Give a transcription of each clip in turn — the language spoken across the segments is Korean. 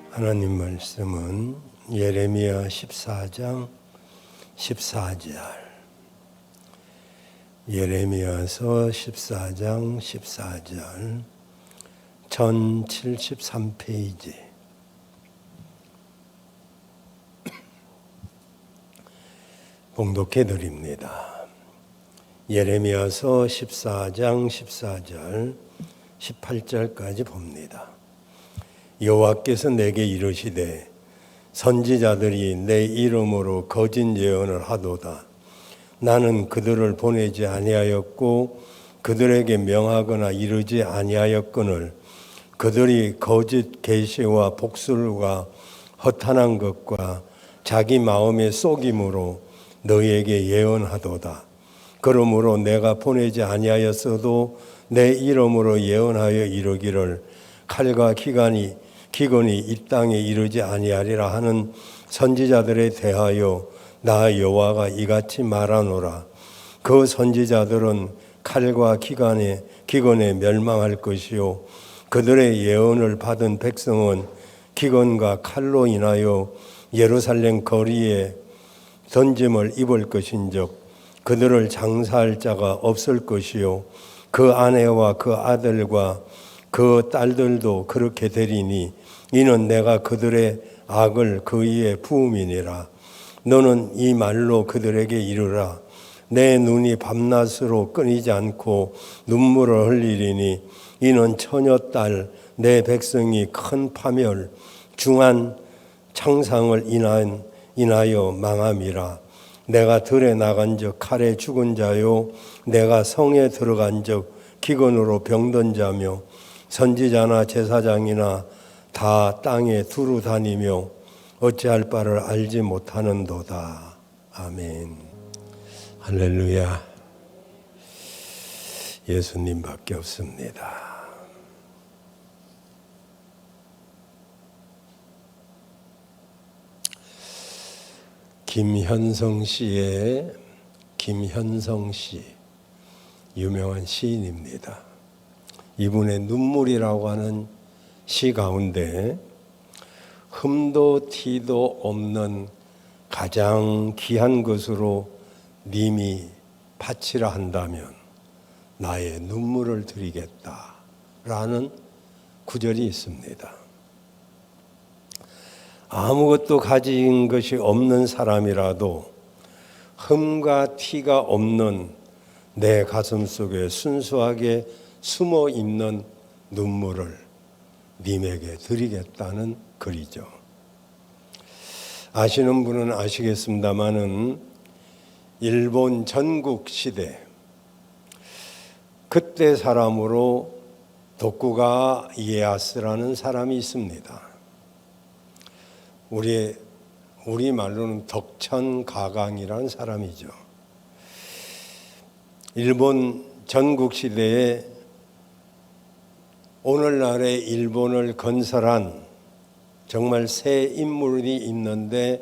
하나님 말씀은 예레미야 14장 14절, 예레미야서 14장 14절, 1073페이지. 봉독해 드립니다. 예레미야서 14장 14절 18절까지 봅니다. 여호와께서 내게 이르시되 선지자들이 내 이름으로 거짓 예언을 하도다. 나는 그들을 보내지 아니하였고 그들에게 명하거나 이르지 아니하였거늘 그들이 거짓 계시와 복술과 허탄한 것과 자기 마음의 속임으로 너희에게 예언하도다. 그러므로 내가 보내지 아니하였어도 내 이름으로 예언하여 이르기를 칼과 기근이 이 땅에 이르지 아니하리라 하는 선지자들에 대하여 나 여호와가 이같이 말하노라. 그 선지자들은 칼과 기근에 멸망할 것이요 그들의 예언을 받은 백성은 기근과 칼로 인하여 예루살렘 거리에 던짐을 입을 것인즉 그들을 장사할 자가 없을 것이요 그 아내와 그 아들과 그 딸들도 그렇게 되리니 이는 내가 그들의 악을 그 위에 부음이니라. 너는 이 말로 그들에게 이르라. 내 눈이 밤낮으로 끊이지 않고 눈물을 흘리리니 이는 처녀딸 내 백성이 큰 파멸 중한 창상을 인하여 망함이라. 내가 들에 나간 적 칼에 죽은 자요 내가 성에 들어간 적 기근으로 병든 자며 선지자나 제사장이나 다 땅에 두루 다니며 어찌할 바를 알지 못하는도다. 아멘. 할렐루야. 예수님밖에 없습니다. 김현성 씨, 유명한 시인입니다. 이분의 눈물이라고 하는 시 가운데 흠도 티도 없는 가장 귀한 것으로 님이 바치라 한다면 나의 눈물을 드리겠다라는 구절이 있습니다. 아무것도 가진 것이 없는 사람이라도 흠과 티가 없는 내 가슴 속에 순수하게 숨어 있는 눈물을 님에게 드리겠다는 글이죠. 아시는 분은 아시겠습니다마는 일본 전국 시대 그때 사람으로 도쿠가와 이에야스라는 사람이 있습니다. 우리 말로는 덕천가강이라는 사람이죠. 일본 전국 시대에 오늘날의 일본을 건설한 정말 새 인물이 있는데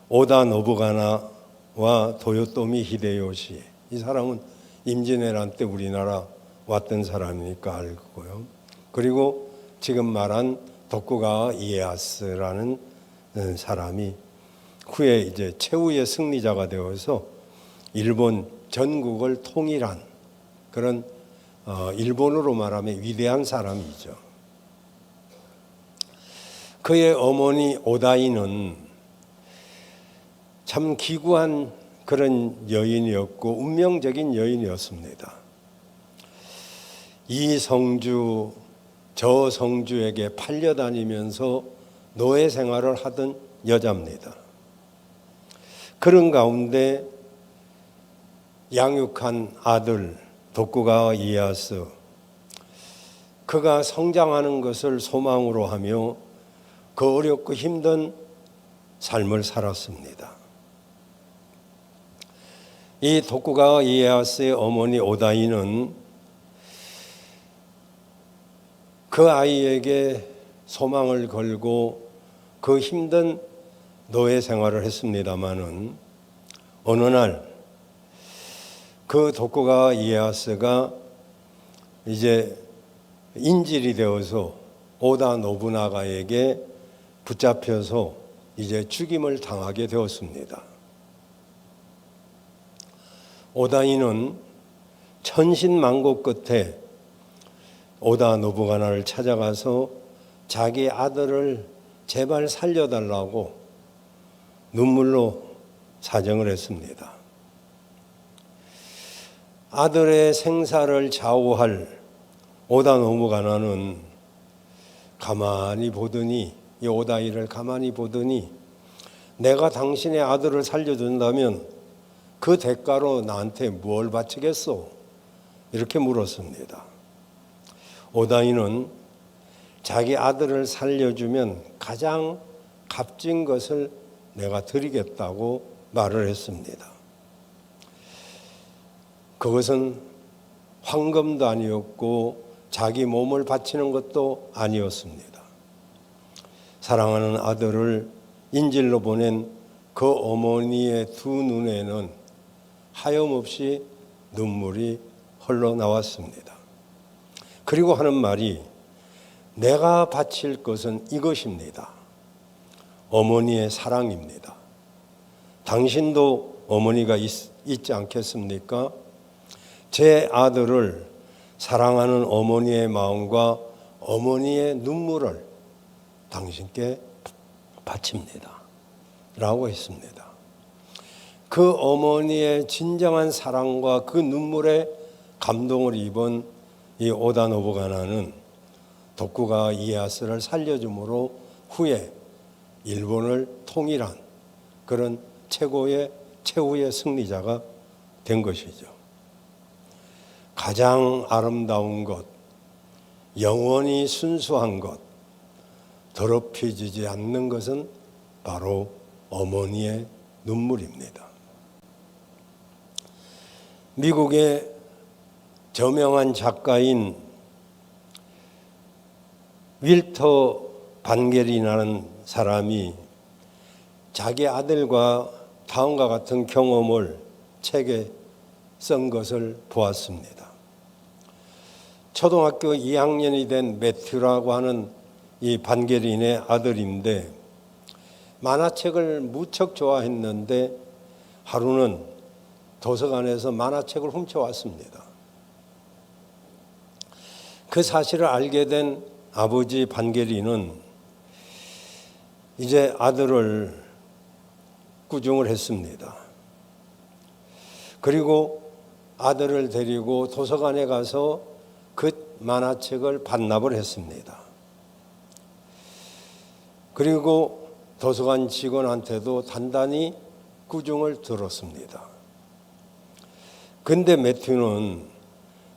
오다 노부나가와 도요토미 히데요시, 이 사람은 임진왜란 때 우리나라 왔던 사람이니까 알고요. 그리고 지금 말한 도쿠가와 이에야스라는 사람이 후에 이제 최후의 승리자가 되어서 일본 전국을 통일한 그런 일본으로 말하면 위대한 사람이죠. 그의 어머니 오다이는 참 기구한 그런 여인이었고 운명적인 여인이었습니다. 이 성주 저 성주에게 팔려다니면서 노예 생활을 하던 여자입니다. 그런 가운데 양육한 아들 도쿠가와 이에야스, 그가 성장하는 것을 소망으로 하며 그 어렵고 힘든 삶을 살았습니다. 이 도쿠가와 이에야스의 어머니 오다이는 그 아이에게 소망을 걸고 그 힘든 노예 생활을 했습니다마는 어느 날 그 도쿠가와 이에야스가 이제 인질이 되어서 오다 노부나가에게 붙잡혀서 이제 죽임을 당하게 되었습니다. 오다이는 천신만고 끝에 오다 노부가나를 찾아가서 자기 아들을 제발 살려달라고 눈물로 사정을 했습니다. 아들의 생사를 좌우할 오다 노부가나는 가만히 보더니, 이 오다이를 가만히 보더니, 내가 당신의 아들을 살려준다면 그 대가로 나한테 뭘 바치겠소? 이렇게 물었습니다. 오다이는 자기 아들을 살려주면 가장 값진 것을 내가 드리겠다고 말을 했습니다. 그것은 황금도 아니었고 자기 몸을 바치는 것도 아니었습니다. 사랑하는 아들을 인질로 보낸 그 어머니의 두 눈에는 하염없이 눈물이 흘러나왔습니다. 그리고 하는 말이, 내가 바칠 것은 이것입니다. 어머니의 사랑입니다. 당신도 어머니가 있지 않겠습니까? 제 아들을 사랑하는 어머니의 마음과 어머니의 눈물을 당신께 바칩니다. 라고 했습니다. 그 어머니의 진정한 사랑과 그 눈물에 감동을 입은 이 오다 노부가나는 도쿠가와 이에야스를 살려줌으로 후에 일본을 통일한 그런 최후의 승리자가 된 것이죠. 가장 아름다운 것, 영원히 순수한 것, 더럽혀지지 않는 것은 바로 어머니의 눈물입니다. 미국의 저명한 작가인 윌터 반겔이라는 사람이 자기 아들과 다음과 같은 경험을 책에 쓴 것을 보았습니다. 초등학교 2학년이 된 매튜라고 하는 이 반겔인의 아들인데 만화책을 무척 좋아했는데 하루는 도서관에서 만화책을 훔쳐왔습니다. 그 사실을 알게 된 아버지 반겔이는 이제 아들을 꾸중을 했습니다. 그리고 아들을 데리고 도서관에 가서 그 만화책을 반납을 했습니다. 그리고 도서관 직원한테도 단단히 꾸중을 들었습니다. 근데 매튜는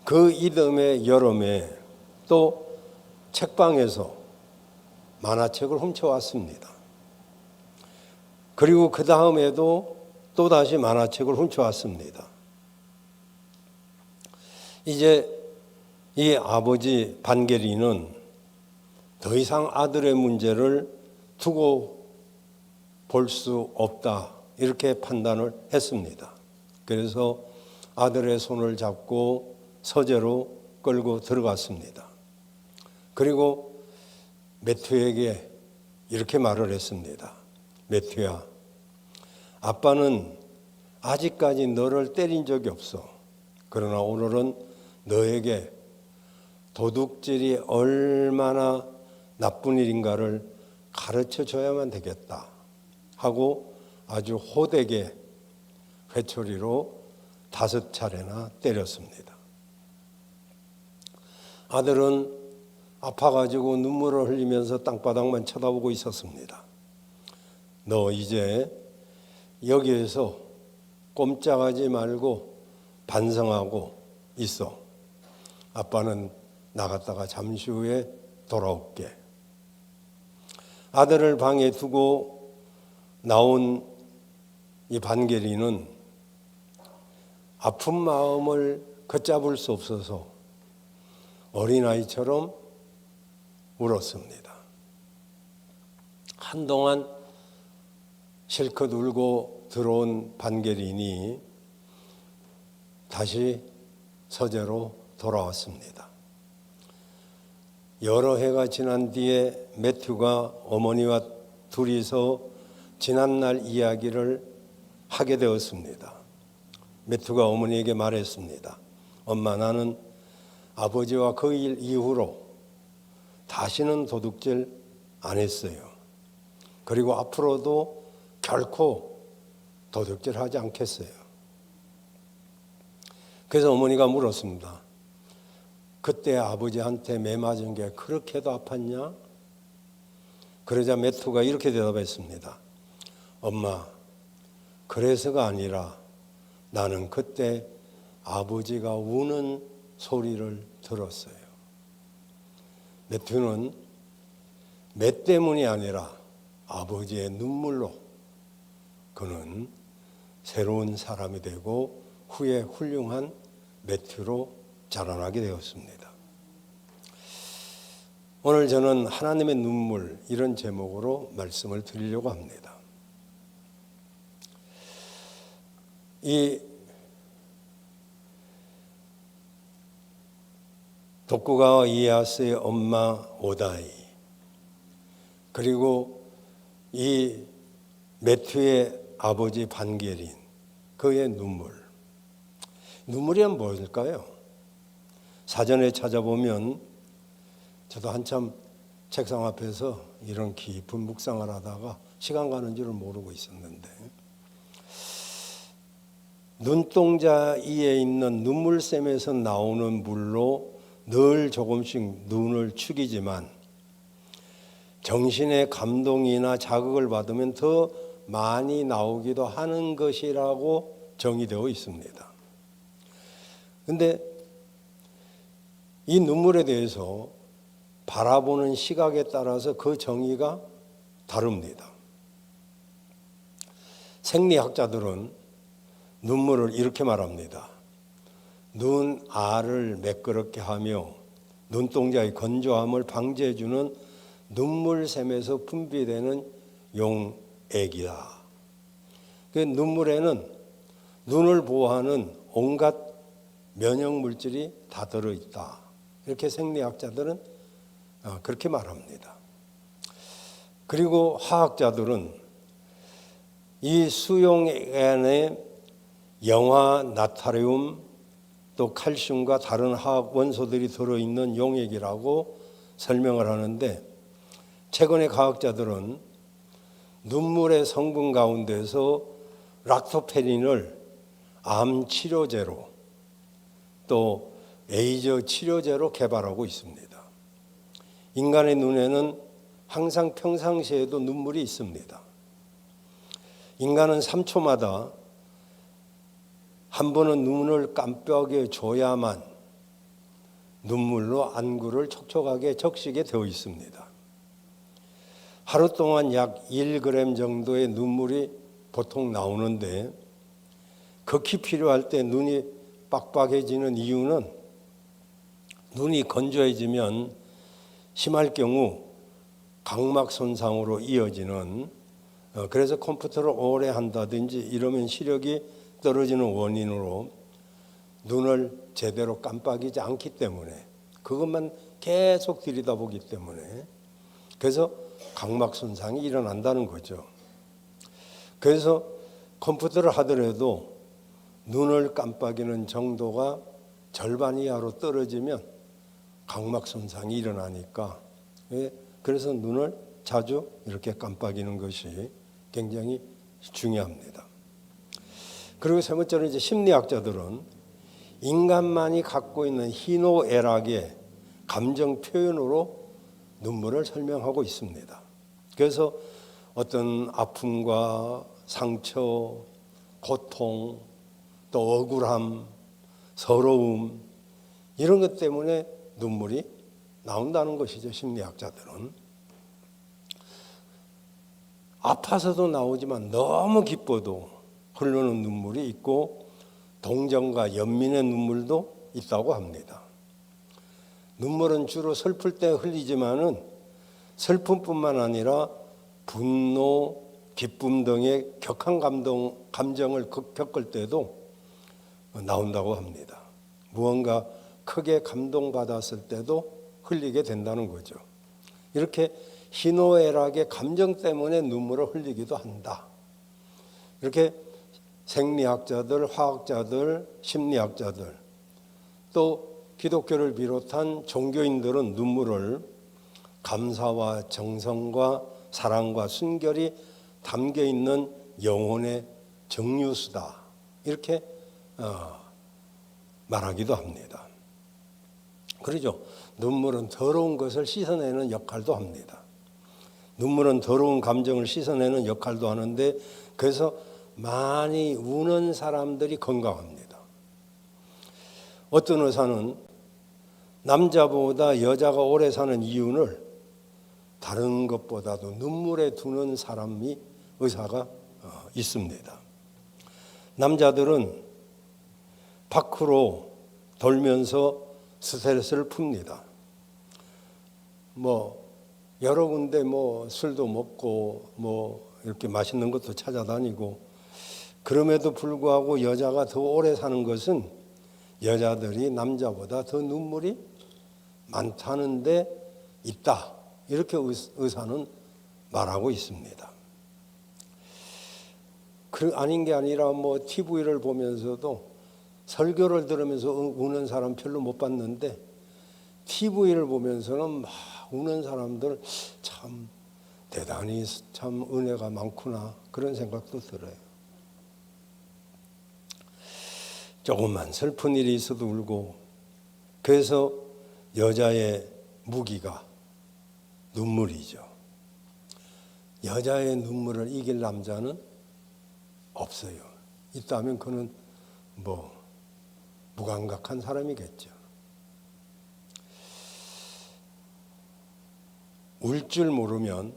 그 이듬해 여름에 또 책방에서 만화책을 훔쳐왔습니다. 그리고 그 다음에도 또다시 만화책을 훔쳐왔습니다. 이제 이 아버지 반겔이는 더 이상 아들의 문제를 두고 볼 수 없다, 이렇게 판단을 했습니다. 그래서 아들의 손을 잡고 서재로 끌고 들어갔습니다. 그리고 매튜에게 이렇게 말을 했습니다. 매튜야, 아빠는 아직까지 너를 때린 적이 없어. 그러나 오늘은 너에게 도둑질이 얼마나 나쁜 일인가를 가르쳐 줘야만 되겠다 하고 아주 호되게 회초리로 5차례나 때렸습니다. 아들은 아파가지고 눈물을 흘리면서 땅바닥만 쳐다보고 있었습니다. 너 이제 여기에서 꼼짝하지 말고 반성하고 있어. 아빠는 나갔다가 잠시 후에 돌아올게. 아들을 방에 두고 나온 이 반겔이는 아픈 마음을 걷잡을 수 없어서 어린아이처럼 울었습니다. 한동안 실컷 울고 들어온 반겔인이 다시 서재로 돌아왔습니다. 여러 해가 지난 뒤에 매튜가 어머니와 둘이서 지난날 이야기를 하게 되었습니다. 매튜가 어머니에게 말했습니다. 엄마, 나는 아버지와 그 일 이후로 다시는 도둑질 안 했어요. 그리고 앞으로도 결코 도둑질하지 않겠어요. 그래서 어머니가 물었습니다. 그때 아버지한테 매 맞은 게 그렇게도 아팠냐? 그러자 매튜가 이렇게 대답했습니다. 엄마, 그래서가 아니라 나는 그때 아버지가 우는 소리를 들었어요. 매튜는 매 때문이 아니라 아버지의 눈물로 그는 새로운 사람이 되고 후에 훌륭한 매튜로 자라나게 되었습니다. 오늘 저는 하나님의 눈물 이런 제목으로 말씀을 드리려고 합니다. 이 독구가와 이에야스의 엄마 오다이, 그리고 이 매튜의 아버지 반게린, 그의 눈물이란 무엇일까요? 사전에 찾아보면 저도 한참 책상 앞에서 이런 깊은 묵상을 하다가 시간 가는 줄을 모르고 있었는데, 눈동자 위에 있는 눈물샘에서 나오는 물로 늘 조금씩 눈을 축이지만 정신의 감동이나 자극을 받으면 더 많이 나오기도 하는 것이라고 정의되어 있습니다. 그런데 이 눈물에 대해서 바라보는 시각에 따라서 그 정의가 다릅니다. 생리학자들은 눈물을 이렇게 말합니다. 눈알을 매끄럽게 하며 눈동자의 건조함을 방지해주는 눈물샘에서 분비되는 용액이다. 그 눈물에는 눈을 보호하는 온갖 면역 물질이 다 들어있다. 이렇게 생리학자들은 그렇게 말합니다. 그리고 화학자들은 이 수용액 안에 영화, 나트륨, 또 칼슘과 다른 화학 원소들이 들어있는 용액이라고 설명을 하는데, 최근의 과학자들은 눈물의 성분 가운데서 락토페린을 암 치료제로 또 에이즈 치료제로 개발하고 있습니다. 인간의 눈에는 항상 평상시에도 눈물이 있습니다. 인간은 3초마다 한 번은 눈을 깜빡여 줘야만 눈물로 안구를 촉촉하게 적시게 되어 있습니다. 하루 동안 약 1g 정도의 눈물이 보통 나오는데, 극히 필요할 때 눈이 빡빡해지는 이유는 눈이 건조해지면 심할 경우 각막 손상으로 이어지는, 그래서 컴퓨터를 오래 한다든지 이러면 시력이 떨어지는 원인으로 눈을 제대로 깜빡이지 않기 때문에, 그것만 계속 들여다보기 때문에, 그래서 각막 손상이 일어난다는 거죠. 그래서 컴퓨터를 하더라도 눈을 깜빡이는 정도가 절반 이하로 떨어지면 각막 손상이 일어나니까, 그래서 눈을 자주 이렇게 깜빡이는 것이 굉장히 중요합니다. 그리고 세 번째로 이제 심리학자들은 인간만이 갖고 있는 희노애락의 감정 표현으로 눈물을 설명하고 있습니다. 그래서 어떤 아픔과 상처, 고통, 또 억울함, 서러움, 이런 것 때문에 눈물이 나온다는 것이죠. 심리학자들은 아파서도 나오지만 너무 기뻐도 흐르는 눈물이 있고, 동정과 연민의 눈물도 있다고 합니다. 눈물은 주로 슬플 때 흘리지만은 슬픔뿐만 아니라 분노, 기쁨 등의 격한 감정을 겪을 때도 나온다고 합니다. 무언가 크게 감동받았을 때도 흘리게 된다는 거죠. 이렇게 희노애락의 감정 때문에 눈물을 흘리기도 한다. 이렇게 생리학자들, 화학자들, 심리학자들, 또 기독교를 비롯한 종교인들은 눈물을 감사와 정성과 사랑과 순결이 담겨 있는 영혼의 정류수다, 이렇게 말하기도 합니다. 그러죠. 눈물은 더러운 것을 씻어내는 역할도 합니다. 눈물은 더러운 감정을 씻어내는 역할도 하는데, 그래서 많이 우는 사람들이 건강합니다. 어떤 의사는 남자보다 여자가 오래 사는 이유를 다른 것보다도 눈물에 두는 사람이 의사가 있습니다. 남자들은 밖으로 돌면서 스트레스를 풉니다. 여러 군데 술도 먹고 이렇게 맛있는 것도 찾아다니고, 그럼에도 불구하고 여자가 더 오래 사는 것은 여자들이 남자보다 더 눈물이 많다는 데 있다, 이렇게 의사는 말하고 있습니다. 아닌 게 아니라 TV를 보면서도 설교를 들으면서 우는 사람 별로 못 봤는데, TV를 보면서는 막 우는 사람들 참 대단히 참 은혜가 많구나, 그런 생각도 들어요. 조금만 슬픈 일이 있어도 울고, 그래서 여자의 무기가 눈물이죠. 여자의 눈물을 이길 남자는 없어요. 있다면 그는 무감각한 사람이겠죠. 울 줄 모르면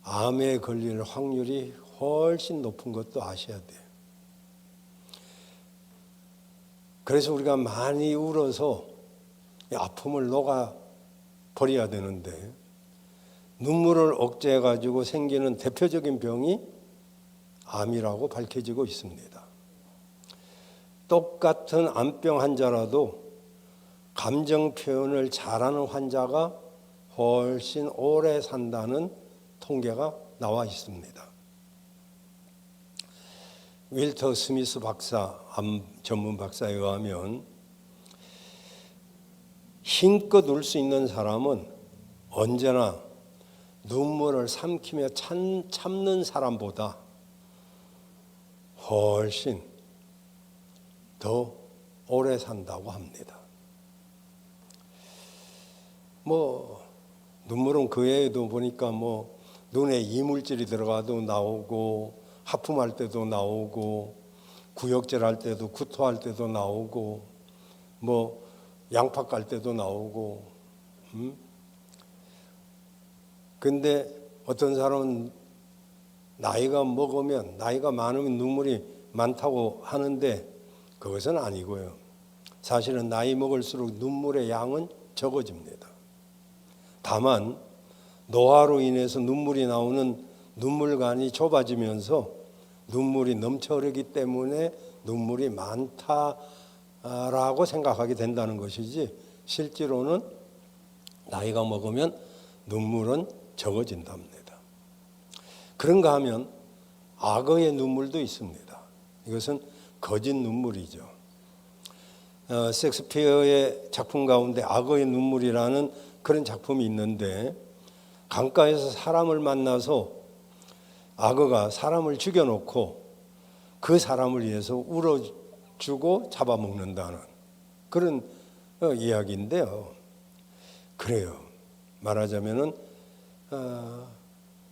암에 걸릴 확률이 훨씬 높은 것도 아셔야 돼요. 그래서 우리가 많이 울어서 아픔을 녹아버려야 되는데, 눈물을 억제해가지고 생기는 대표적인 병이 암이라고 밝혀지고 있습니다. 똑같은 암병 환자라도 감정 표현을 잘하는 환자가 훨씬 오래 산다는 통계가 나와 있습니다. 윌터 스미스 박사, 암 전문 박사에 의하면 힘껏 울 수 있는 사람은 언제나 눈물을 삼키며 참는 사람보다 훨씬 더 오래 산다고 합니다. 눈물은 그 외에도 보니까 눈에 이물질이 들어가도 나오고, 하품할 때도 나오고, 구역질 할 때도, 구토할 때도 나오고, 양파 깔 때도 나오고. 근데 어떤 사람은 나이가 많으면 눈물이 많다고 하는데, 그것은 아니고요. 사실은 나이 먹을수록 눈물의 양은 적어집니다. 다만 노화로 인해서 눈물이 나오는 눈물관이 좁아지면서 눈물이 넘쳐 흐르기 때문에 눈물이 많다라고 생각하게 된다는 것이지, 실제로는 나이가 먹으면 눈물은 적어진답니다. 그런가 하면 악어의 눈물도 있습니다. 이것은 거짓 눈물이죠. 셰익스피어의 작품 가운데 악어의 눈물이라는 그런 작품이 있는데, 강가에서 사람을 만나서 악어가 사람을 죽여놓고 그 사람을 위해서 울어주고 잡아먹는다는 그런 이야기인데요. 그래요. 말하자면은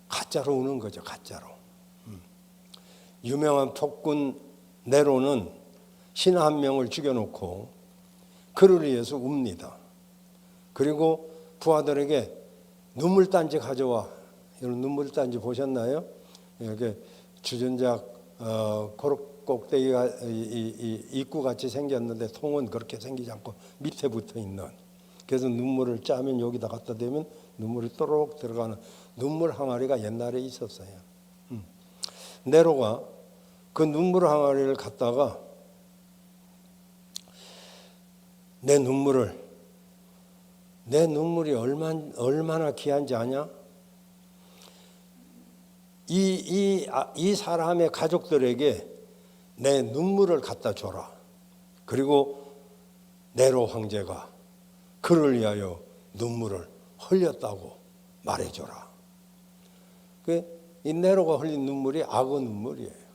가짜로 우는 거죠. 가짜로. 유명한 폭군 네로는 신 한 명을 죽여놓고 그를 위해서 웁니다. 그리고 부하들에게 눈물단지 가져와. 여러분 눈물단지 보셨나요? 이렇게 주전자 꼭대기가 입구같이 생겼는데 통은 그렇게 생기지 않고 밑에 붙어 있는. 그래서 눈물을 짜면 여기다 갖다 대면 눈물이 또록 들어가는 눈물 항아리가 옛날에 있었어요. 네로가 그 눈물 항아리를 갖다가 내 눈물을 내 눈물이 얼마나 귀한지 아냐? 이 사람의 가족들에게 내 눈물을 갖다 줘라. 그리고 네로 황제가 그를 위하여 눈물을 흘렸다고 말해줘라. 이 네로가 흘린 눈물이 악어 눈물이에요.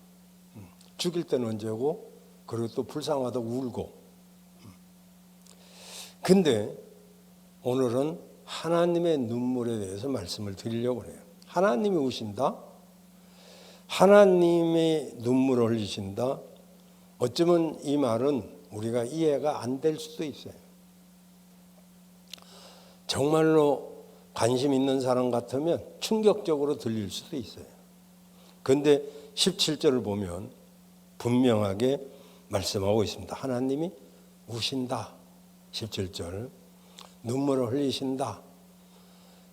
죽일 때는 언제고, 그리고 또 불쌍하다고 울고. 근데 오늘은 하나님의 눈물에 대해서 말씀을 드리려고 해요. 하나님이 우신다? 하나님의 눈물을 흘리신다? 어쩌면 이 말은 우리가 이해가 안 될 수도 있어요. 정말로 관심 있는 사람 같으면 충격적으로 들릴 수도 있어요. 그런데 17절을 보면 분명하게 말씀하고 있습니다. 하나님이 우신다. 17절 눈물을 흘리신다.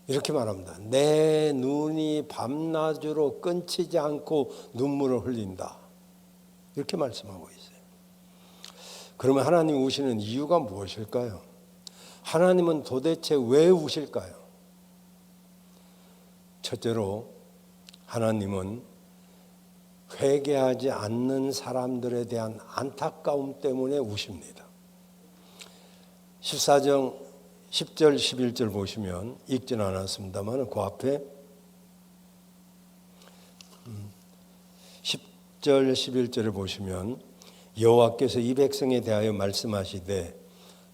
이렇게 말합니다. 내 눈이 밤낮으로 끊치지 않고 눈물을 흘린다. 이렇게 말씀하고 있어요. 그러면 하나님이 우시는 이유가 무엇일까요? 하나님은 도대체 왜 우실까요? 첫째로 하나님은 회개하지 않는 사람들에 대한 안타까움 때문에 우십니다. 14장 10절 11절 보시면 읽지는 않았습니다만 그 앞에 10절 11절을 보시면 여호와께서 이 백성에 대하여 말씀하시되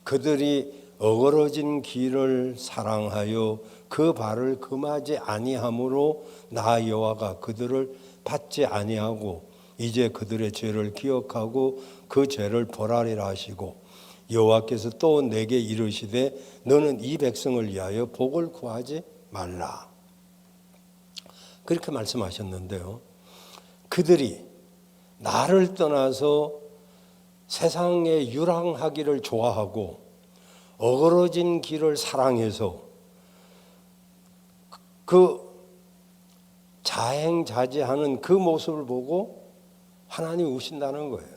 그들이 어그러진 길을 사랑하여 그 발을 금하지 아니하므로 나 여호와가 그들을 받지 아니하고 이제 그들의 죄를 기억하고 그 죄를 벌하리라 하시고 여호와께서 또 내게 이르시되 너는 이 백성을 위하여 복을 구하지 말라. 그렇게 말씀하셨는데요. 그들이 나를 떠나서 세상에 유랑하기를 좋아하고 어그러진 길을 사랑해서 그 자행자제하는 그 모습을 보고 하나님이 우신다는 거예요.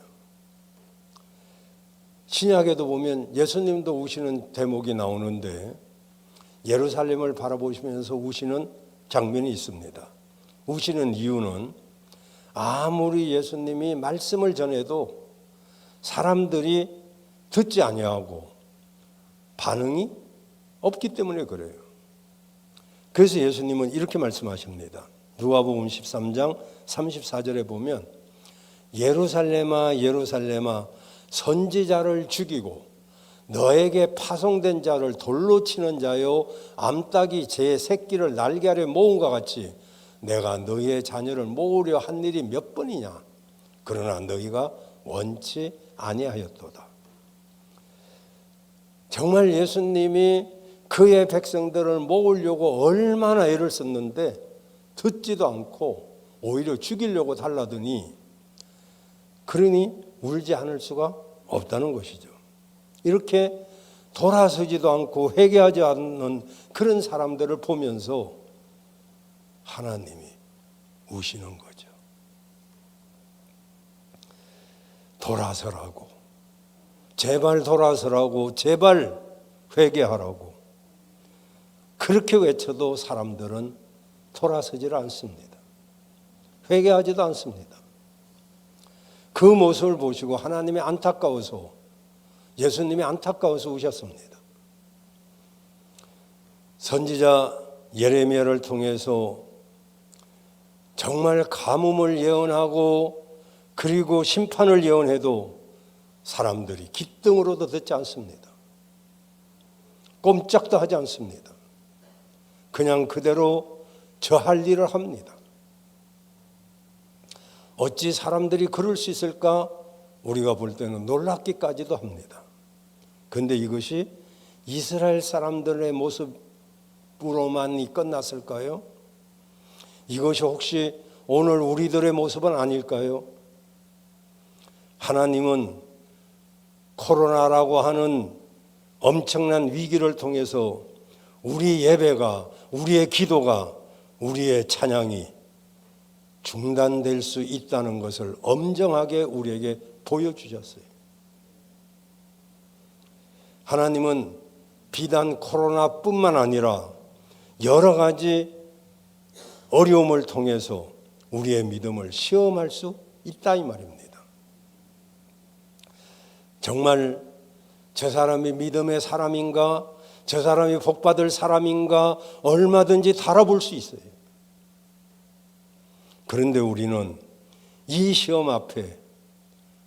신약에도 보면 예수님도 우시는 대목이 나오는데 예루살렘을 바라보시면서 우시는 장면이 있습니다. 우시는 이유는 아무리 예수님이 말씀을 전해도 사람들이 듣지 아니하고 반응이 없기 때문에 그래요. 그래서 예수님은 이렇게 말씀하십니다. 누가복음 13장 34절에 보면 예루살렘아 예루살렘아 선지자를 죽이고 너에게 파송된 자를 돌로 치는 자여 암탉이 제 새끼를 날개 아래 모음과 같이 내가 너희의 자녀를 모으려 한 일이 몇 번이냐. 그러나 너희가 원치 아니하였도다. 정말 예수님이 그의 백성들을 모으려고 얼마나 애를 썼는데 듣지도 않고 오히려 죽이려고 달라더니 그러니 울지 않을 수가 없다는 것이죠. 이렇게 돌아서지도 않고 회개하지 않는 그런 사람들을 보면서 하나님이 우시는 거죠. 돌아서라고, 제발 돌아서라고, 제발 회개하라고 그렇게 외쳐도 사람들은 돌아서지를 않습니다. 회개하지도 않습니다. 그 모습을 보시고 하나님이 안타까워서, 예수님이 안타까워서 우셨습니다. 선지자 예레미야를 통해서 정말 가뭄을 예언하고 그리고 심판을 예언해도 사람들이 귓등으로도 듣지 않습니다. 꼼짝도 하지 않습니다. 그냥 그대로 저 할 일을 합니다. 어찌 사람들이 그럴 수 있을까? 우리가 볼 때는 놀랍기까지도 합니다. 그런데 이것이 이스라엘 사람들의 모습으로만 끝났을까요? 이것이 혹시 오늘 우리들의 모습은 아닐까요? 하나님은 코로나라고 하는 엄청난 위기를 통해서 우리 예배가, 우리의 기도가, 우리의 찬양이 중단될 수 있다는 것을 엄정하게 우리에게 보여주셨어요. 하나님은 비단 코로나뿐만 아니라 여러 가지 어려움을 통해서 우리의 믿음을 시험할 수 있다 이 말입니다. 정말 저 사람이 믿음의 사람인가, 저 사람이 복받을 사람인가 얼마든지 달아볼 수 있어요. 그런데 우리는 이 시험 앞에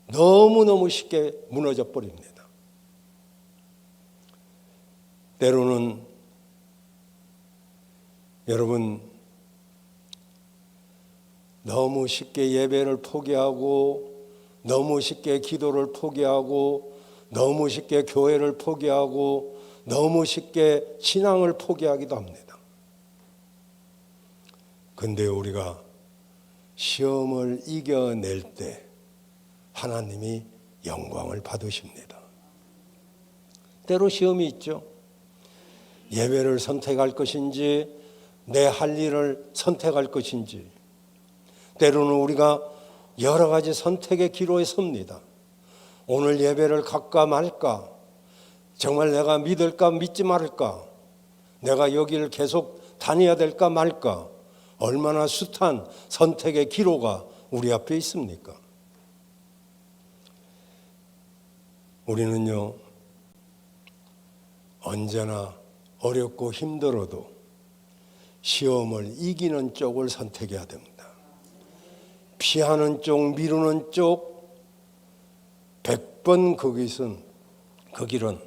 너무너무 쉽게 무너져 버립니다. 때로는 여러분 너무 쉽게 예배를 포기하고 너무 쉽게 기도를 포기하고 너무 쉽게 교회를 포기하고 너무 쉽게 신앙을 포기하기도 합니다. 근데 우리가 시험을 이겨낼 때 하나님이 영광을 받으십니다. 때로 시험이 있죠. 예배를 선택할 것인지 내 할 일을 선택할 것인지 때로는 우리가 여러 가지 선택의 기로에 섭니다. 오늘 예배를 갈까 말까, 정말 내가 믿을까 믿지 말까, 내가 여기를 계속 다녀야 될까 말까, 얼마나 숱한 선택의 기로가 우리 앞에 있습니까? 우리는요 언제나 어렵고 힘들어도 시험을 이기는 쪽을 선택해야 됩니다. 피하는 쪽, 미루는 쪽 100번 그 길은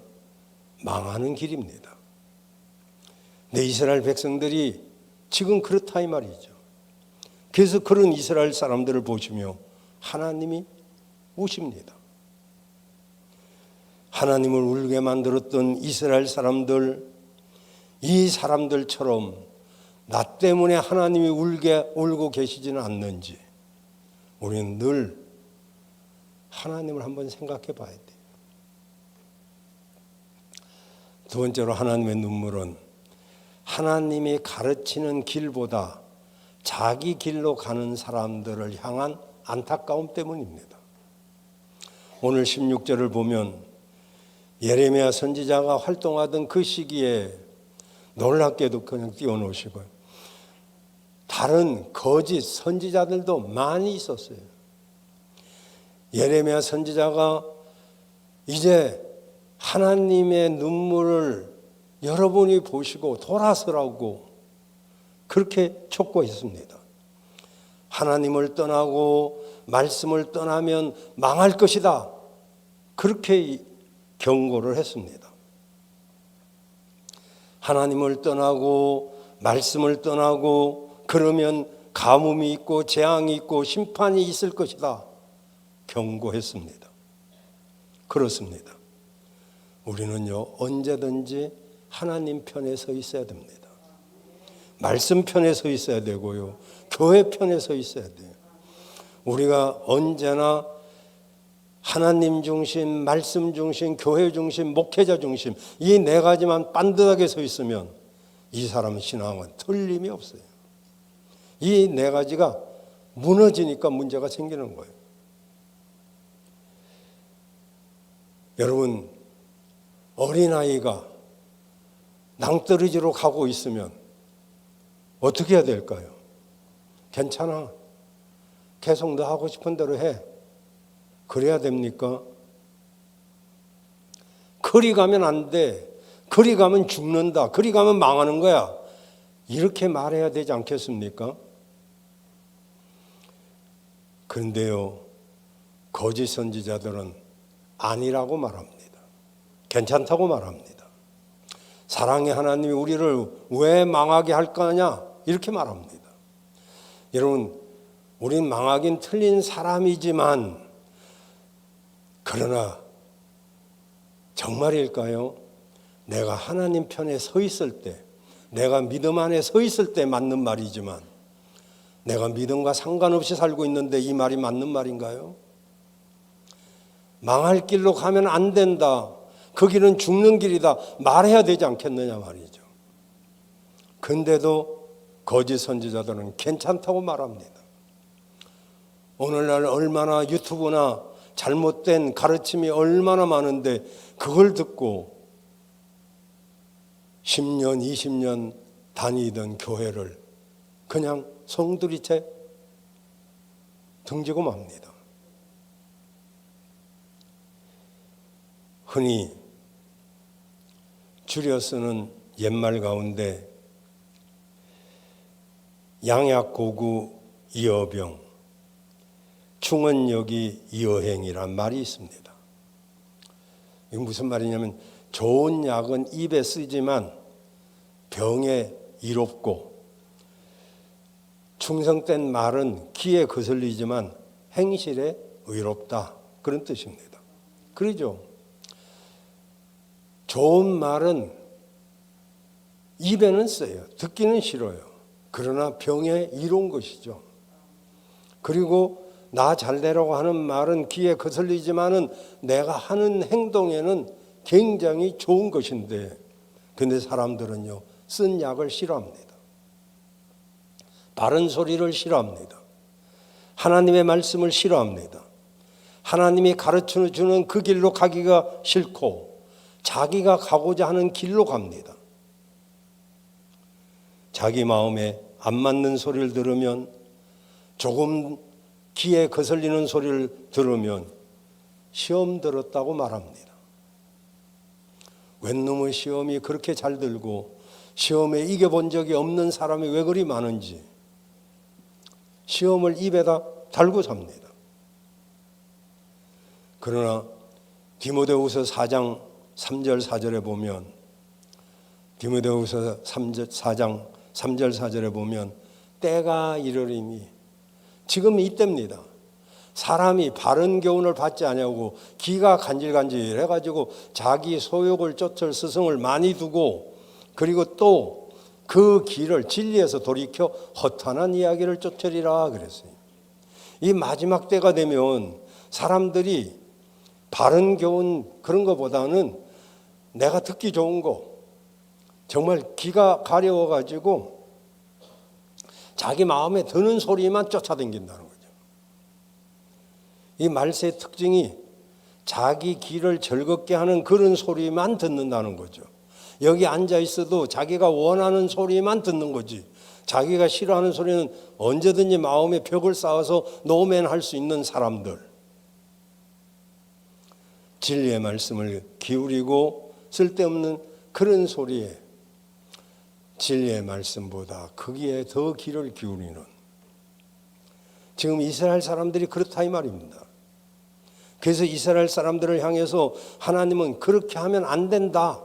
망하는 길입니다. 내 이스라엘 백성들이 지금 그렇다 이 말이죠. 그래서 그런 이스라엘 사람들을 보시며 하나님이 우십니다. 하나님을 울게 만들었던 이스라엘 사람들, 이 사람들처럼 나 때문에 하나님이 울고 계시지는 않는지 우리는 늘 하나님을 한번 생각해 봐야 돼요. 두 번째로 하나님의 눈물은 하나님이 가르치는 길보다 자기 길로 가는 사람들을 향한 안타까움 때문입니다. 오늘 16절을 보면 예레미야 선지자가 활동하던 그 시기에 놀랍게도 그냥 띄워놓으시고요. 다른 거짓 선지자들도 많이 있었어요. 예레미야 선지자가 이제 하나님의 눈물을 여러분이 보시고 돌아서라고 그렇게 촉구했습니다. 하나님을 떠나고 말씀을 떠나면 망할 것이다. 그렇게 경고를 했습니다. 하나님을 떠나고 말씀을 떠나고 그러면 가뭄이 있고 재앙이 있고 심판이 있을 것이다. 경고했습니다. 그렇습니다. 우리는요 언제든지 하나님 편에 서 있어야 됩니다. 말씀 편에 서 있어야 되고요. 교회 편에 서 있어야 돼요. 우리가 언제나 하나님 중심, 말씀 중심, 교회 중심, 목회자 중심 이 네 가지만 반듯하게 서 있으면 이 사람 신앙은 틀림이 없어요. 이 네 가지가 무너지니까 문제가 생기는 거예요. 여러분 어린아이가 낭떠러지로 가고 있으면 어떻게 해야 될까요? 괜찮아. 계속 너 하고 싶은 대로 해. 그래야 됩니까? 그리 가면 안 돼. 그리 가면 죽는다. 그리 가면 망하는 거야. 이렇게 말해야 되지 않겠습니까? 그런데요, 거짓 선지자들은 아니라고 말합니다. 괜찮다고 말합니다. 사랑의 하나님이 우리를 왜 망하게 할 거냐? 이렇게 말합니다. 여러분, 우린 망하긴 틀린 사람이지만 그러나 정말일까요? 내가 하나님 편에 서 있을 때, 내가 믿음 안에 서 있을 때 맞는 말이지만 내가 믿음과 상관없이 살고 있는데 이 말이 맞는 말인가요? 망할 길로 가면 안 된다. 그 길은 죽는 길이다. 말해야 되지 않겠느냐 말이죠. 근데도 거짓 선지자들은 괜찮다고 말합니다. 오늘날 얼마나 유튜브나 잘못된 가르침이 얼마나 많은데 그걸 듣고 10년, 20년 다니던 교회를 그냥 송두리째 등지고 맙니다. 흔히 줄여 쓰는 옛말 가운데 양약고구 이어병, 충언여기 이어행이란 말이 있습니다. 이게 무슨 말이냐면 좋은 약은 입에 쓰지만 병에 이롭고, 충성된 말은 귀에 거슬리지만 행실에 의롭다, 그런 뜻입니다. 그러죠. 좋은 말은 입에는 써요. 듣기는 싫어요. 그러나 병에 이로운 것이죠. 그리고 나 잘되라고 하는 말은 귀에 거슬리지만은 내가 하는 행동에는 굉장히 좋은 것인데, 근데 사람들은요, 쓴 약을 싫어합니다. 바른 소리를 싫어합니다. 하나님의 말씀을 싫어합니다. 하나님이 가르쳐 주는 그 길로 가기가 싫고 자기가 가고자 하는 길로 갑니다. 자기 마음에 안 맞는 소리를 들으면, 조금 귀에 거슬리는 소리를 들으면 시험 들었다고 말합니다. 웬 놈의 시험이 그렇게 잘 들고 시험에 이겨본 적이 없는 사람이 왜 그리 많은지 시험을 입에다 달고 삽니다. 그러나 디모데후서 4장 3절 4절에 보면, 디모데후서 4장 3절 4절에 보면 때가 이르리니, 지금 이때입니다. 사람이 바른 교훈을 받지 아니하고 기가 간질간질 해가지고 자기 소욕을 쫓을 스승을 많이 두고, 그리고 또 그 길을 진리에서 돌이켜 허탄한 이야기를 쫓으리라 그랬어요. 이 마지막 때가 되면 사람들이 바른 교훈 그런 것보다는 내가 듣기 좋은 거, 정말 귀가 가려워가지고 자기 마음에 드는 소리만 쫓아다닌다는 거죠. 이 말세의 특징이 자기 귀를 즐겁게 하는 그런 소리만 듣는다는 거죠. 여기 앉아 있어도 자기가 원하는 소리만 듣는 거지, 자기가 싫어하는 소리는 언제든지 마음에 벽을 쌓아서 노맨할 수 있는 사람들. 진리의 말씀을 기울이고 쓸데없는 그런 소리에 진리의 말씀보다 거기에 더 귀를 기울이는, 지금 이스라엘 사람들이 그렇다 이 말입니다. 그래서 이스라엘 사람들을 향해서 하나님은 그렇게 하면 안 된다,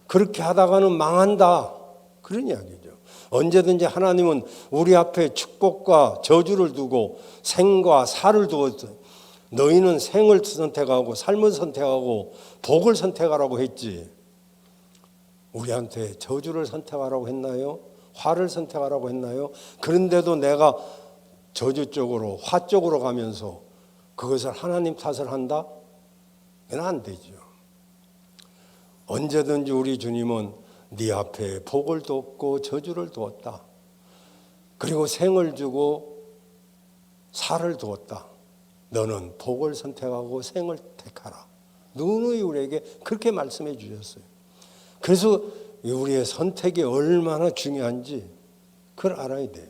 그렇게 하다가는 망한다, 그런 이야기죠. 언제든지 하나님은 우리 앞에 축복과 저주를 두고 생과 사를 두었어. 너희는 생을 선택하고 삶을 선택하고 복을 선택하라고 했지, 우리한테 저주를 선택하라고 했나요? 화를 선택하라고 했나요? 그런데도 내가 저주 쪽으로, 화 쪽으로 가면서 그것을 하나님 탓을 한다? 이건 안 되죠. 언제든지 우리 주님은 네 앞에 복을 두었고 저주를 두었다, 그리고 생을 주고 살을 두었다. 너는 복을 선택하고 생을 택하라. 누누이 우리에게 그렇게 말씀해 주셨어요. 그래서 우리의 선택이 얼마나 중요한지 그걸 알아야 돼요.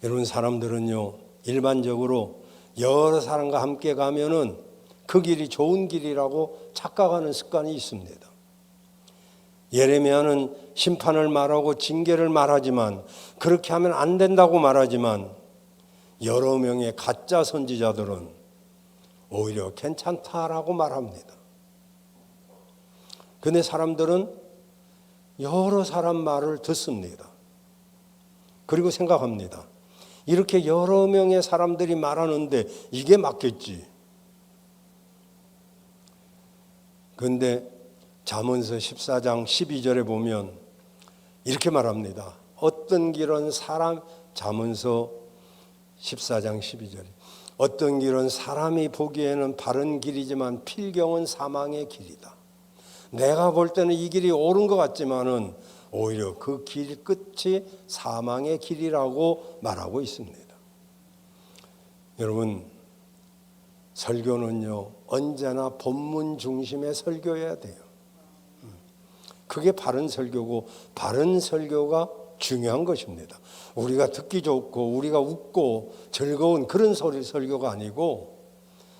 여러분, 사람들은요, 일반적으로 여러 사람과 함께 가면은 그 길이 좋은 길이라고 착각하는 습관이 있습니다. 예레미야는 심판을 말하고 징계를 말하지만, 그렇게 하면 안 된다고 말하지만, 여러 명의 가짜 선지자들은 오히려 괜찮다라고 말합니다. 그런데 사람들은 여러 사람 말을 듣습니다. 그리고 생각합니다. 이렇게 여러 명의 사람들이 말하는데 이게 맞겠지. 그런데 잠언서 14장 12절에 보면 이렇게 말합니다. 어떤 길은 잠언서 14장 12절, 어떤 길은 사람이 보기에는 바른 길이지만 필경은 사망의 길이다. 내가 볼 때는 이 길이 옳은 것 같지만은 오히려 그 길 끝이 사망의 길이라고 말하고 있습니다. 여러분, 설교는요, 언제나 본문 중심의 설교여야 돼요. 그게 바른 설교고, 바른 설교가 중요한 것입니다. 우리가 듣기 좋고 우리가 웃고 즐거운 그런 설교가 아니고,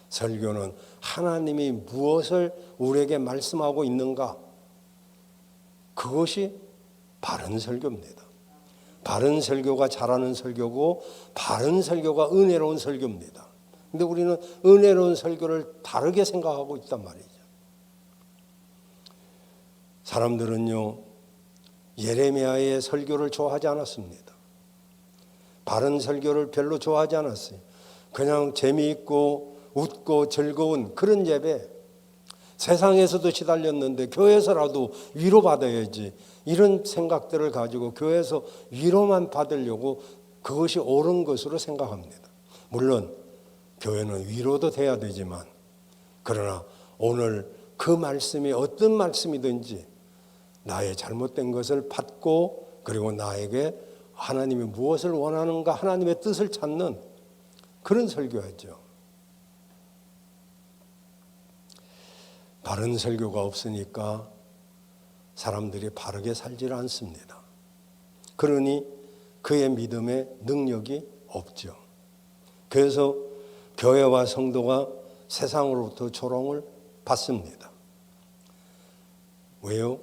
설교는 하나님이 무엇을 우리에게 말씀하고 있는가, 그것이 바른 설교입니다. 바른 설교가 잘하는 설교고, 바른 설교가 은혜로운 설교입니다. 근데 우리는 은혜로운 설교를 다르게 생각하고 있단 말이죠. 사람들은요, 예레미야의 설교를 좋아하지 않았습니다. 바른 설교를 별로 좋아하지 않았어요. 그냥 재미있고 웃고 즐거운 그런 예배, 세상에서도 시달렸는데 교회에서라도 위로받아야지, 이런 생각들을 가지고 교회에서 위로만 받으려고 그것이 옳은 것으로 생각합니다. 물론 교회는 위로도 돼야 되지만, 그러나 오늘 그 말씀이 어떤 말씀이든지 나의 잘못된 것을 받고, 그리고 나에게 하나님이 무엇을 원하는가, 하나님의 뜻을 찾는 그런 설교하죠. 바른 설교가 없으니까 사람들이 바르게 살지를 않습니다. 그러니 그의 믿음의 능력이 없죠. 그래서 교회와 성도가 세상으로부터 조롱을 받습니다. 왜요?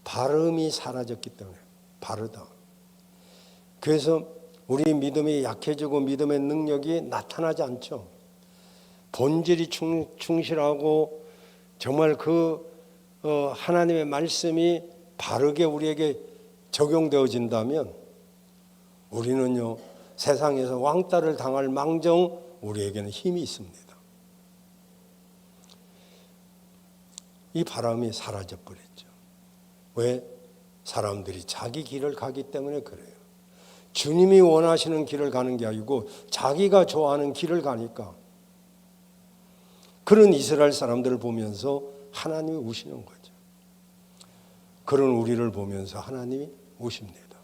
발음이 사라졌기 때문에. 바르다. 그래서 우리 믿음이 약해지고 믿음의 능력이 나타나지 않죠. 본질이 충실하고 정말 하나님의 말씀이 바르게 우리에게 적용되어진다면 우리는요, 세상에서 왕따를 당할 망정 우리에게는 힘이 있습니다. 이 바람이 사라져버렸죠. 왜? 사람들이 자기 길을 가기 때문에 그래요. 주님이 원하시는 길을 가는 게 아니고 자기가 좋아하는 길을 가니까. 그런 이스라엘 사람들을 보면서 하나님이 우시는 거죠. 그런 우리를 보면서 하나님이 우십니다.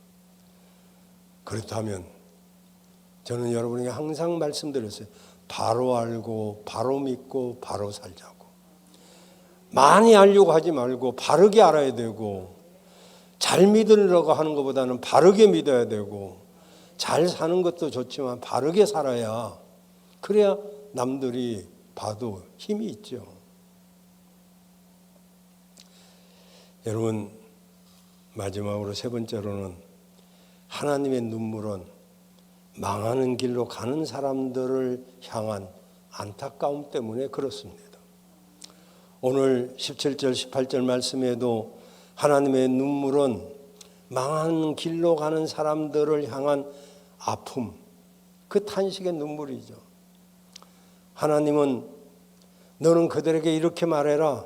그렇다면 저는 여러분에게 항상 말씀드렸어요. 바로 알고 바로 믿고 바로 살자고. 많이 알려고 하지 말고 바르게 알아야 되고, 잘 믿으려고 하는 것보다는 바르게 믿어야 되고, 잘 사는 것도 좋지만 바르게 살아야, 그래야 남들이 봐도 힘이 있죠. 여러분, 마지막으로 세 번째로는 하나님의 눈물은 망하는 길로 가는 사람들을 향한 안타까움 때문에 그렇습니다. 오늘 17절 18절 말씀에도 하나님의 눈물은 망하는 길로 가는 사람들을 향한 아픔, 그 탄식의 눈물이죠. 하나님은 너는 그들에게 이렇게 말해라.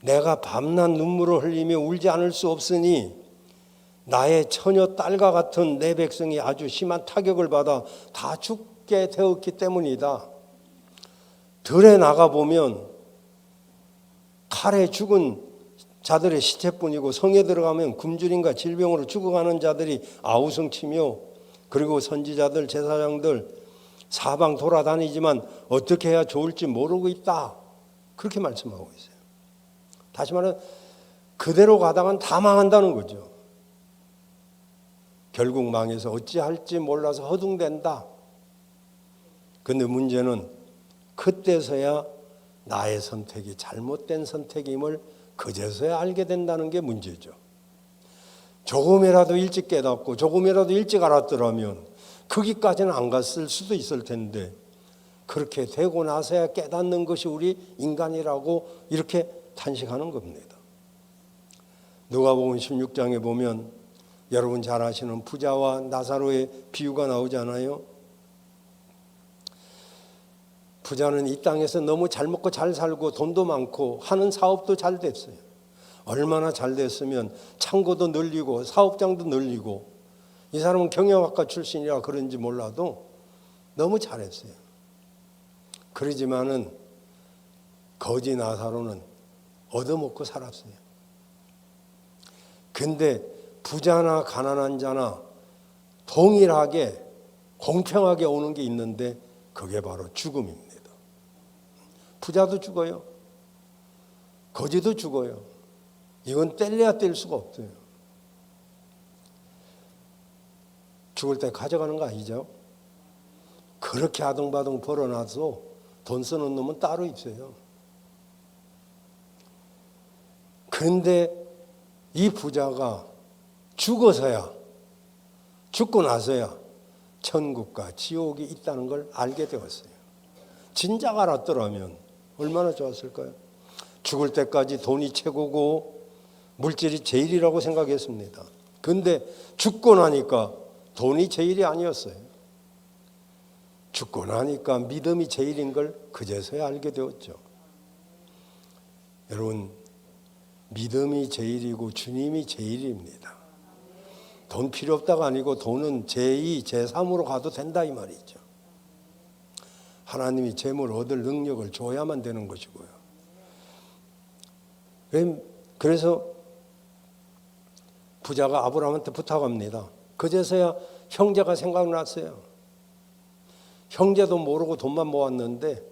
내가 밤낮 눈물을 흘리며 울지 않을 수 없으니 나의 처녀 딸과 같은 내 백성이 아주 심한 타격을 받아 다 죽게 되었기 때문이다. 들에 나가보면 칼에 죽은 자들의 시체뿐이고, 성에 들어가면 굶주림과 질병으로 죽어가는 자들이 아우성치며, 그리고 선지자들, 제사장들 사방 돌아다니지만 어떻게 해야 좋을지 모르고 있다. 그렇게 말씀하고 있어요. 다시 말하면 그대로 가다간 다 망한다는 거죠. 결국 망해서 어찌할지 몰라서 허둥댄다. 그런데 문제는 그때서야 나의 선택이 잘못된 선택임을 그제서야 알게 된다는 게 문제죠. 조금이라도 일찍 깨닫고 조금이라도 일찍 알았더라면 거기까지는 안 갔을 수도 있을 텐데, 그렇게 되고 나서야 깨닫는 것이 우리 인간이라고 이렇게 탄식하는 겁니다. 누가복음 16장에 보면 여러분 잘 아시는 부자와 나사로의 비유가 나오잖아요. 부자는 이 땅에서 너무 잘 먹고 잘 살고 돈도 많고 하는 사업도 잘 됐어요. 얼마나 잘 됐으면 창고도 늘리고 사업장도 늘리고, 이 사람은 경영학과 출신이라 그런지 몰라도 너무 잘했어요. 그러지만은 거지 나사로는 얻어먹고 살았어요. 근데 부자나 가난한 자나 동일하게 공평하게 오는 게 있는데 그게 바로 죽음입니다. 부자도 죽어요. 거지도 죽어요. 이건 뗄래야 뗄 수가 없어요. 죽을 때 가져가는 거 아니죠? 그렇게 아등바등 벌어놔서 돈 쓰는 놈은 따로 있어요. 그런데 이 부자가 죽고 나서야 천국과 지옥이 있다는 걸 알게 되었어요. 진작 알았더라면 얼마나 좋았을까요? 죽을 때까지 돈이 최고고 물질이 제일이라고 생각했습니다. 그런데 죽고 나니까 돈이 제일이 아니었어요. 죽고 나니까 믿음이 제일인 걸 그제서야 알게 되었죠. 여러분, 믿음이 제일이고 주님이 제일입니다. 돈 필요 없다가 아니고 돈은 제2, 제3으로 가도 된다 이 말이죠. 하나님이 재물 얻을 능력을 줘야만 되는 것이고요. 그래서 부자가 아브라함한테 부탁합니다. 그제서야 형제가 생각났어요. 형제도 모르고 돈만 모았는데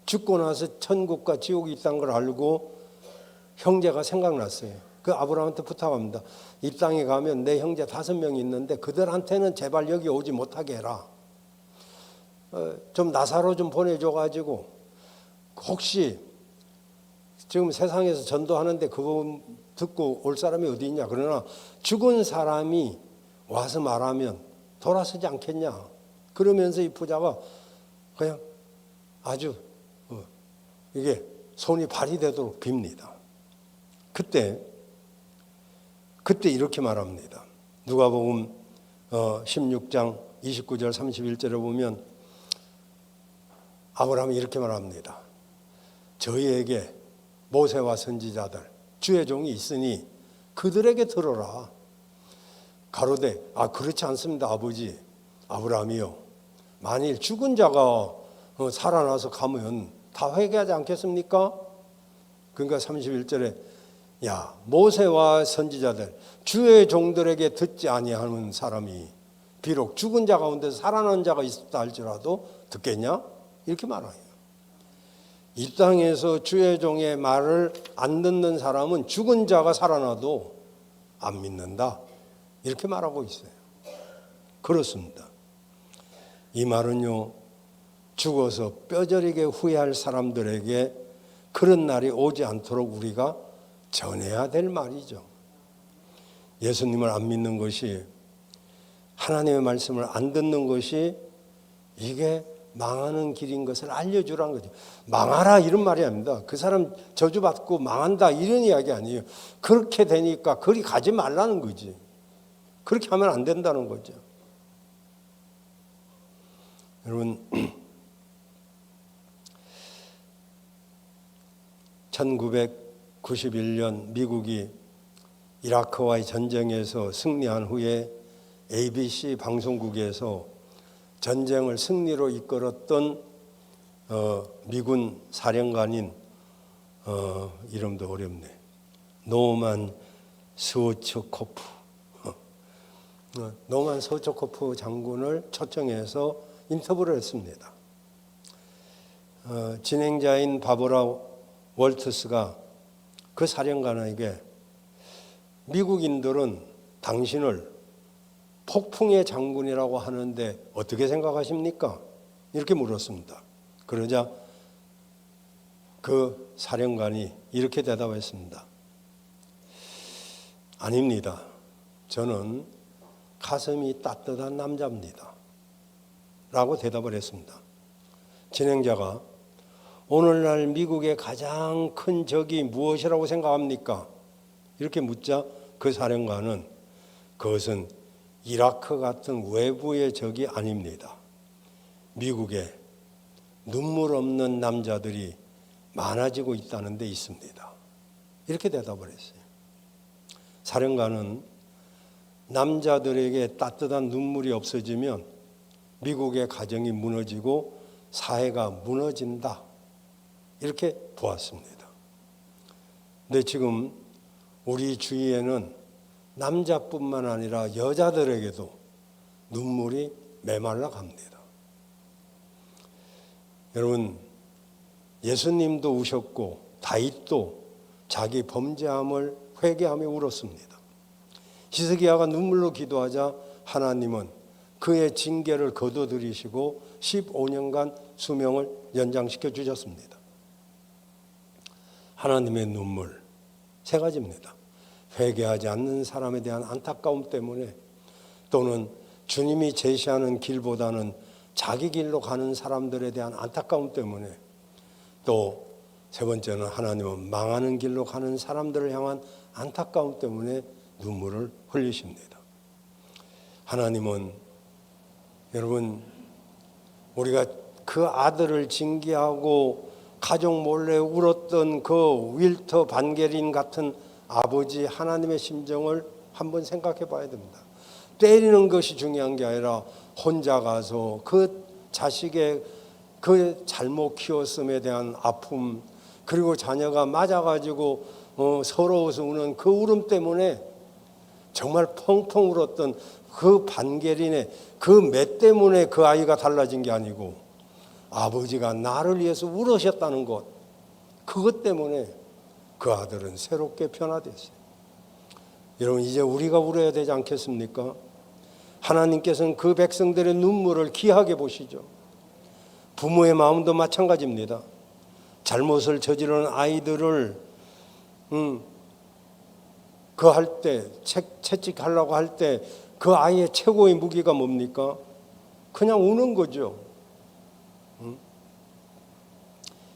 죽고 나서 천국과 지옥이 있다는 걸 알고 형제가 생각났어요. 그 아브라함한테 부탁합니다. 이 땅에 가면 내 형제 5명이 있는데 그들한테는 제발 여기 오지 못하게 해라. 좀 나사로 좀 보내줘가지고 혹시 지금 세상에서 전도하는데 그거 듣고 올 사람이 어디 있냐. 그러나 죽은 사람이 와서 말하면 돌아서지 않겠냐. 그러면서 이 부자가 그냥 아주 이게 손이 발휘되도록 빕니다. 그때 이렇게 말합니다. 누가복음 16장 29절 31절에 보면 아브라함이 이렇게 말합니다. 저희에게 모세와 선지자들 주의 종이 있으니 그들에게 들어라. 가로되 그렇지 않습니다 아버지. 아브라함이요, 만일 죽은 자가 살아나서 가면 다 회개하지 않겠습니까? 그러니까 31절에 모세와 선지자들 주의 종들에게 듣지 아니하는 사람이 비록 죽은 자 가운데 살아난 자가 있다 할지라도 듣겠냐? 이렇게 말해요. 이 땅에서 주의 종의 말을 안 듣는 사람은 죽은 자가 살아나도 안 믿는다. 이렇게 말하고 있어요. 그렇습니다. 이 말은요, 죽어서 뼈저리게 후회할 사람들에게 그런 날이 오지 않도록 우리가 전해야 될 말이죠. 예수님을 안 믿는 것이, 하나님의 말씀을 안 듣는 것이 이게 망하는 길인 것을 알려주라는 거죠. 망하라 이런 말이 아닙니다. 그 사람 저주받고 망한다 이런 이야기 아니에요. 그렇게 되니까 그리 가지 말라는 거지. 그렇게 하면 안 된다는 거죠. 여러분, 1991년 미국이 이라크와의 전쟁에서 승리한 후에 ABC 방송국에서 전쟁을 승리로 이끌었던 미군 사령관인 이름도 어렵네. 노만 서초코프. 노만 서초코프 장군을 초청해서 인터뷰를 했습니다. 진행자인 바보라 월트스가 그 사령관에게 미국인들은 당신을 폭풍의 장군이라고 하는데 어떻게 생각하십니까? 이렇게 물었습니다. 그러자 그 사령관이 이렇게 대답했습니다. 아닙니다. 저는 가슴이 따뜻한 남자입니다. 라고 대답을 했습니다. 진행자가 오늘날 미국의 가장 큰 적이 무엇이라고 생각합니까? 이렇게 묻자 그 사령관은 그것은 이라크 같은 외부의 적이 아닙니다. 미국에 눈물 없는 남자들이 많아지고 있다는 데 있습니다. 이렇게 대답을 했어요. 사령관은 남자들에게 따뜻한 눈물이 없어지면 미국의 가정이 무너지고 사회가 무너진다. 이렇게 보았습니다. 근데 지금 우리 주위에는 남자뿐만 아니라 여자들에게도 눈물이 메말라 갑니다. 여러분, 예수님도 우셨고 다윗도 자기 범죄함을 회개하며 울었습니다. 히스기야가 눈물로 기도하자 하나님은 그의 징계를 거둬들이시고 15년간 수명을 연장시켜 주셨습니다. 하나님의 눈물 세 가지입니다. 회개하지 않는 사람에 대한 안타까움 때문에, 또는 주님이 제시하는 길보다는 자기 길로 가는 사람들에 대한 안타까움 때문에, 또 세 번째는 하나님은 망하는 길로 가는 사람들을 향한 안타까움 때문에 눈물을 흘리십니다. 하나님은, 여러분, 우리가 그 아들을 징계하고 가족 몰래 울었던 그 윌터 반게린 같은 아버지 하나님의 심정을 한번 생각해 봐야 됩니다. 때리는 것이 중요한 게 아니라 혼자 가서 그 자식의 그 잘못 키웠음에 대한 아픔, 그리고 자녀가 맞아가지고 서러워서 우는 그 울음 때문에 정말 펑펑 울었던 그 반게린의 그 매 때문에 그 아이가 달라진 게 아니고 아버지가 나를 위해서 울으셨다는 것, 그것 때문에 그 아들은 새롭게 변화됐어요. 여러분, 이제 우리가 울어야 되지 않겠습니까? 하나님께서는 그 백성들의 눈물을 귀하게 보시죠. 부모의 마음도 마찬가지입니다. 잘못을 저지르는 아이들을 그 할 때, 채찍하려고 할 때 그 아이의 최고의 무기가 뭡니까? 그냥 우는 거죠.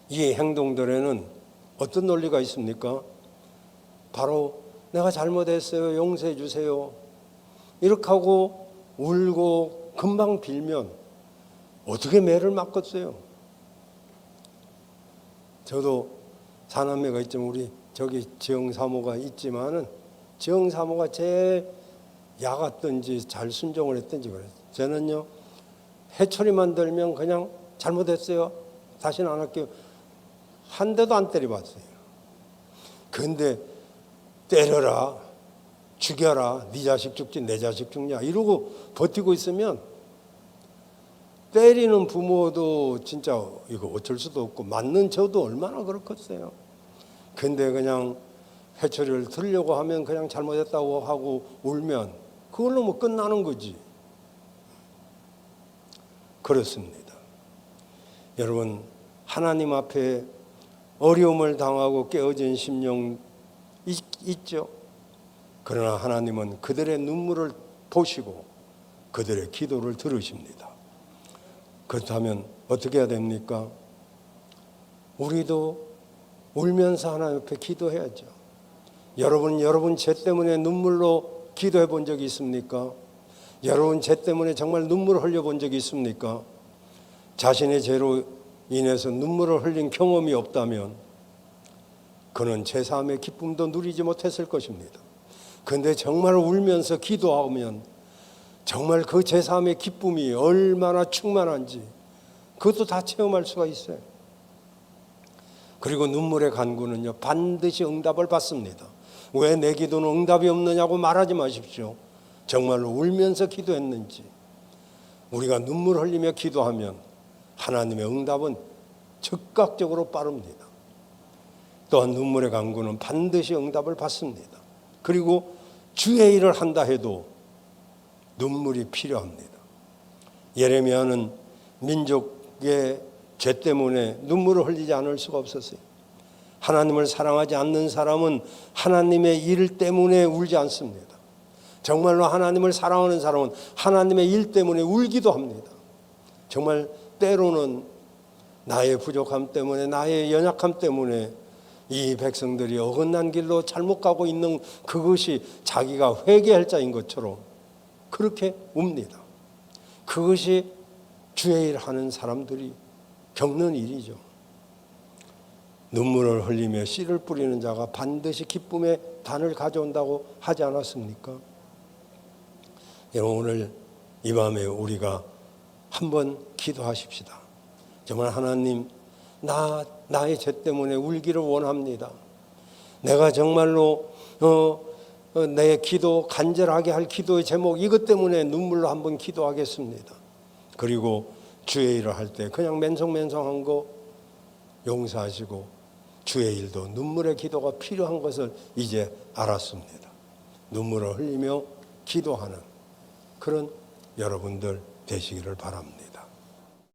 이 행동들에는 어떤 논리가 있습니까? 바로 내가 잘못했어요, 용서해 주세요, 이렇게 하고 울고 금방 빌면 어떻게 매를 맞겠어요? 저도 사남매가 있지만 우리 저기 지영사모가 있지만은 지영사모가 제일 야갔든지 잘 순종을 했든지 그래요. 저는요, 해초리만 들면 그냥 잘못했어요, 다시는 안 할게요, 한 대도 안 때려봤어요. 근데 때려라, 죽여라, 네 자식 죽지 내 자식 죽냐 이러고 버티고 있으면 때리는 부모도 진짜 이거 어쩔 수도 없고 맞는 저도 얼마나 그렇겠어요. 근데 그냥 회초리를 들려고 하면 그냥 잘못했다고 하고 울면 그걸로 뭐 끝나는 거지. 그렇습니다. 여러분, 하나님 앞에 어려움을 당하고 깨어진 심령 있죠. 그러나 하나님은 그들의 눈물을 보시고 그들의 기도를 들으십니다. 그렇다면 어떻게 해야 됩니까? 우리도 울면서 하나님 앞에 기도해야죠. 여러분 죄 때문에 눈물로 기도해 본 적이 있습니까? 여러분 죄 때문에 정말 눈물을 흘려 본 적이 있습니까? 자신의 죄로 인해서 눈물을 흘린 경험이 없다면 그는 제사함의 기쁨도 누리지 못했을 것입니다. 그런데 정말 울면서 기도하면 정말 그 제사함의 기쁨이 얼마나 충만한지 그것도 다 체험할 수가 있어요. 그리고 눈물의 간구는요, 반드시 응답을 받습니다. 왜 내 기도는 응답이 없느냐고 말하지 마십시오. 정말로 울면서 기도했는지, 우리가 눈물 흘리며 기도하면 하나님의 응답은 즉각적으로 빠릅니다. 또한 눈물의 간구는 반드시 응답을 받습니다. 그리고 주의 일을 한다 해도 눈물이 필요합니다. 예레미야는 민족의 죄 때문에 눈물을 흘리지 않을 수가 없었어요. 하나님을 사랑하지 않는 사람은 하나님의 일 때문에 울지 않습니다. 정말로 하나님을 사랑하는 사람은 하나님의 일 때문에 울기도 합니다. 정말 때로는 나의 부족함 때문에, 나의 연약함 때문에 이 백성들이 어긋난 길로 잘못 가고 있는 그것이 자기가 회개할 자인 것처럼 그렇게 웁니다. 그것이 주의 일 하는 사람들이 겪는 일이죠. 눈물을 흘리며 씨를 뿌리는 자가 반드시 기쁨의 단을 가져온다고 하지 않았습니까? 여러분, 오늘 이 밤에 우리가 한번 기도하십시다. 정말 하나님, 나의 죄 때문에 울기를 원합니다. 내가 정말로 내 기도, 간절하게 할 기도의 제목, 이것 때문에 눈물로 한번 기도하겠습니다. 그리고 주의 일을 할 때 그냥 맨성맨성한 거 용서하시고 주의 일도 눈물의 기도가 필요한 것을 이제 알았습니다. 눈물을 흘리며 기도하는 그런 여러분들 되시기를 바랍니다.